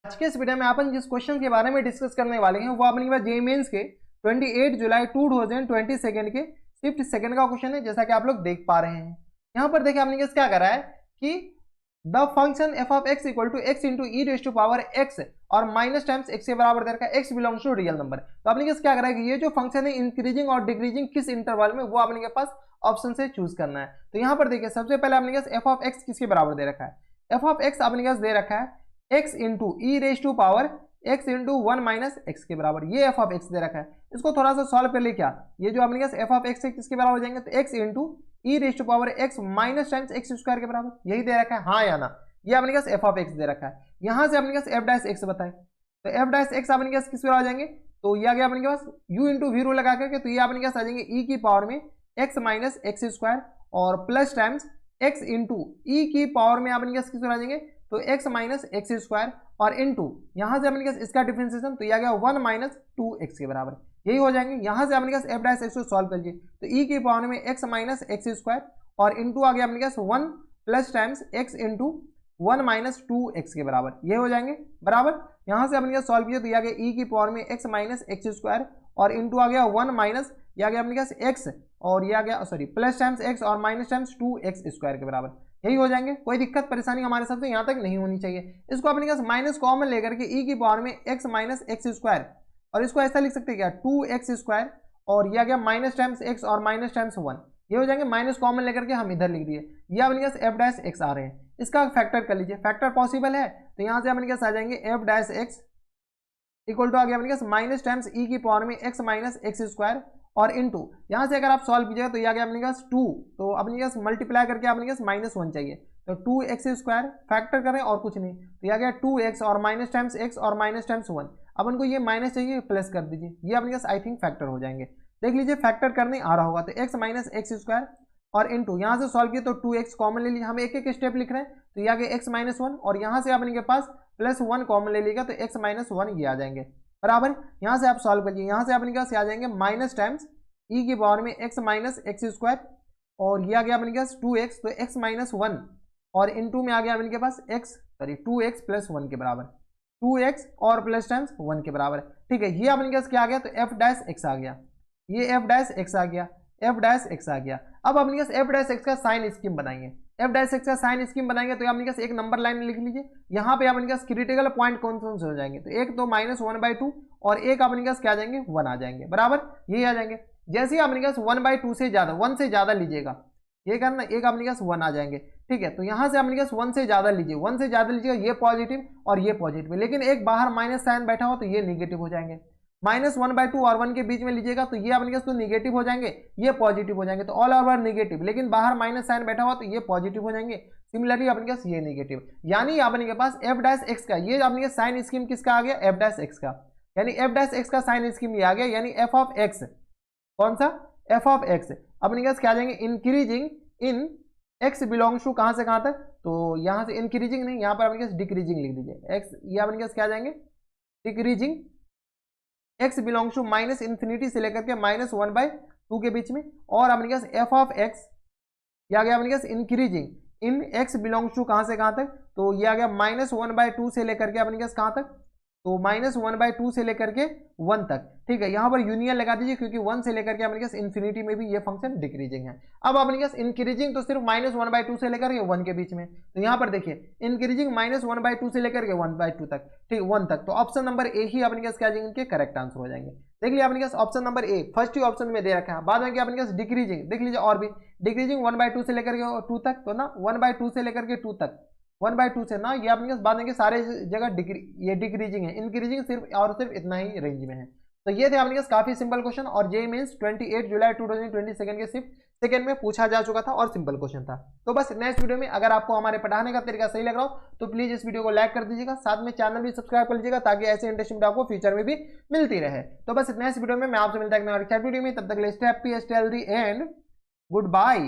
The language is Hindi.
आज के इस वीडियो में अपन जिस क्वेश्चन के बारे में डिस्कस करने वाले हैं वो अपने पास जेईई मेंस के 28 जुलाई 2022 के शिफ्ट सेकंड का क्वेश्चन है, जैसा कि आप लोग देख पा रहे हैं। यहाँ पर देखिए आपने क्या करा है कि the function f of x equal to x into e raise to power x और माइनस टाइम्स एक्स के बराबर दे रखा है, x belongs to real number. तो आपने क्या करा है कि ये जो फंक्शन है इंक्रीजिंग और डिक्रीजिंग किस इंटरवल में, वो आपने के पास ऑप्शन से चूज करना है। तो यहाँ पर देखिए सबसे पहले आपने एफ ऑफ एक्स किसके बराबर दे रखा है, एफ ऑफ एक्स आपने दे रखा है x into e raise to power x into 1 minus x के बराबर, ये एफ ऑफ एक्स दे रखा है। इसको थोड़ा सा सॉल्व कर ले, क्या ये जो अपने एफ ऑफ एक्स है किसके बराबर हो जाएंगे, तो x into e raise to power x minus times x square के बराबर, यही दे रखा है, हाँ या ना। ये अपने एफ ऑफ एक्स दे रखा है। यहाँ से अपने एफ डैश एक्स बताए, तो एफ डैश एक्स अपने किस बराबर हो जाएंगे, तो ये आ गया अपने पास u इंटू वी रूल लगा करके, तो ये अपने पास आ जाएंगे e की पावर में x माइनस एक्स स्क्वायर और प्लस टाइम्स x इंटू ई की पावर में अपने किस बराबर आ जाएंगे, तो x माइनस एक्स स्क्वायर और इनटू यहाँ से अपने इसका डिफरेंशिएशन, तो यह आ गया 1 माइनस 2x के बराबर, यही हो जाएंगे। यहाँ से अपने एफ डैश एक्स को सॉल्व कर लीजिए, तो e की पावर में x माइनस एक्स स्क्वायर और इनटू आ गया अपने 1 plus times x into 1 minus 2x के बराबर, ये हो जाएंगे बराबर। यहाँ से अपने सॉल्व किया तो यह आ गया e की पावर में x माइनस एक्स स्क्वायर और इनटू आ गया 1 माइनस यह आ गया अपने x और ये आ गया सॉरी प्लस टाइम्स x और माइनस टाइम्स 2x स्क्वायर के बराबर, यही हो जाएंगे। कोई दिक्कत परेशानी हमारे सबसे यहाँ तक नहीं होनी चाहिए। इसको अपने पास माइनस कॉमन लेकर के e की पावर में x माइनस एक्स स्क्वायर और इसको ऐसा लिख सकते हैं क्या 2x स्क्वायर और ये आ गया माइनस टाइम्स x और माइनस टाइम्स 1, ये हो जाएंगे। माइनस कॉमन लेकर के हम इधर लिख दिए, ये अपने पास एफ डैश एक्स आ रहे हैं। इसका फैक्टर कर लीजिए, फैक्टर पॉसिबल है, तो यहाँ से अपने पास आ जाएंगे F dash X equal to आ गया अपने पास माइनस टाइम्स ई की पावर में x माइनस एक्स स्क्वायर और इनटू यहाँ से अगर आप सॉल्व कीजिएगा तो ये आ गया अपने पास 2, तो अपने पास मल्टीप्लाई करके अपने पास माइनस 1 चाहिए, तो 2x स्क्वायर फैक्टर करें और कुछ नहीं, तो ये आ गया 2x और माइनस टाइम्स x और माइनस टाइम्स 1। अब उनको ये माइनस चाहिए प्लस कर दीजिए, ये अपने पास आई थिंक फैक्टर हो जाएंगे। देख लीजिए फैक्टर करने आ रहा होगा, तो x माइनस एक्स स्क्वायर और इनटू यहाँ से सॉल्व किए तो 2x कॉमन ले लीजिए, हम एक एक स्टेप लिख रहे हैं, तो ये आ गया x माइनस 1 और यहाँ से अपने के पास प्लस 1 कॉमन ले लीजिएगा तो x माइनस 1 ये आ जाएंगे बराबर। यहाँ से आप सॉल्व करिए, यहाँ से अपने पास आ जाएंगे माइनस टाइम्स e की पावर में x माइनस एक्स स्क्वायर और ये आ गया अपने पास 2x, तो x माइनस 1 और इनटू में आ गया अपने के पास x सॉरी 2x प्लस 1 के बराबर, 2x और प्लस टाइम्स 1 के बराबर, ठीक है। ये अपने पास क्या आ गया, तो f डैश x आ गया, ये f डैश x आ गया, f डैश x आ गया। अब अपने पास f डैश x का साइन स्कीम बनाएंगे, f डैश x का साइन स्कीम बनाएंगे तो अपने पास एक नंबर लाइन लिख लीजिए। यहाँ पे अपने पास क्रिटिकल पॉइंट कौन कौन से हो जाएंगे, तो एक तो माइनस 1/2 और एक अपने पास क्या आ जाएंगे 1 आ जाएंगे बराबर, यही आ जाएंगे। जैसे ही अपने पास 1/2 से ज्यादा 1 से ज्यादा लीजिएगा, ये करना एक अपने पास 1 आ जाएंगे, ठीक है। तो यहाँ से अपने पास 1 से ज्यादा लीजिए, 1 से ज्यादा लीजिएगा, ये पॉजिटिव और ये पॉजिटिव, लेकिन एक बाहर माइनस साइन बैठा हो तो ये निगेटिव हो जाएंगे। माइनस 1/2 और 1 के बीच में लीजिएगा तो ये अपने पास तो निगेटिव हो जाएंगे, ये पॉजिटिव हो जाएंगे, तो ऑल ओवर निगेटिव, लेकिन बाहर माइनस साइन बैठा हुआ तो ये पॉजिटिव हो जाएंगे। सिमिलरली अपने पास ये निगेटिव, यानी अपने के पास एफ डैश एक्स का ये अपने साइन स्कीम किसका आ गया, एफ डैश एक्स का, यानी एफ डैश एक्स का साइन स्कीम ये आ गया, यानी एफ ऑफ एक्स कौन सा, एफ ऑफ एक्स अपने पास क्या आ जाएंगे increasing in x belongs to कहां से कहां तक, तो यहां से इंक्रीजिंग नहीं, यहां पर अपने पास डिक्रीजिंग लिख दीजिए, एक्स ये अपने पास क्या आ जाएंगे decreasing x belongs to minus infinity से लेकर के माइनस 1/2 के बीच में, और अपने पास एफ ऑफ एक्स ये आ गया अपने पास increasing in x belongs to कहां से कहां तक, तो ये आ गया माइनस 1/2 से लेकर के अपने पास कहां तक, तो माइनस 1/2 से लेकर के 1 तक, ठीक है। यहाँ पर यूनियन लगा दीजिए क्योंकि 1 से लेकर के अपने पास इन्फिनिटी में भी ये फंक्शन डिक्रीजिंग है। अब अपने पास इंक्रीजिंग तो सिर्फ माइनस 1/2 से लेकर के 1 के बीच में, तो यहाँ पर देखिए इंक्रीजिंग माइनस 1/2 से लेकर के 1/2 तक, ठीक 1 तक, तो ऑप्शन नंबर ए ही अपने पास क्या जाएंगे इनके करेक्ट आंसर हो जाएंगे। देख लीजिए अपने पास ऑप्शन नंबर ए फर्स्ट ही ऑप्शन में दे रखा है, बाद में क्या अपने पास डिक्रीजिंग, देख लीजिए और भी डिक्रीजिंग 1/2 से लेकर के 2 तक, तो ना 1/2 से लेकर के 2 तक 1/2 से ना, ये अपने पास बाद में सारे जगह ये डिक्रीजिंग है, इंक्रीजिंग सिर्फ और सिर्फ इतना ही रेंज में है। तो ये थे अपने पास काफी सिंपल क्वेश्चन, और जेईई मेंस 28 जुलाई 2022 के शिफ्ट सेकंड में पूछा जा चुका था और सिंपल क्वेश्चन था। तो बस नेक्स्ट वीडियो में अगर आपको हमारे पढ़ाने का तरीका सही लग रहा हो तो प्लीज इस वीडियो को लाइक कर दीजिएगा, साथ में चैनल भी सब्सक्राइब कर लीजिएगा ताकि ऐसे इंटरेस्टिंग वीडियो आपको फ्यूचर में भी मिलती रहे। तो बस नेक्स्ट वीडियो में मैं आपसे मिलता है वीडियो में, तब तक stay happy stay healthy and good bye.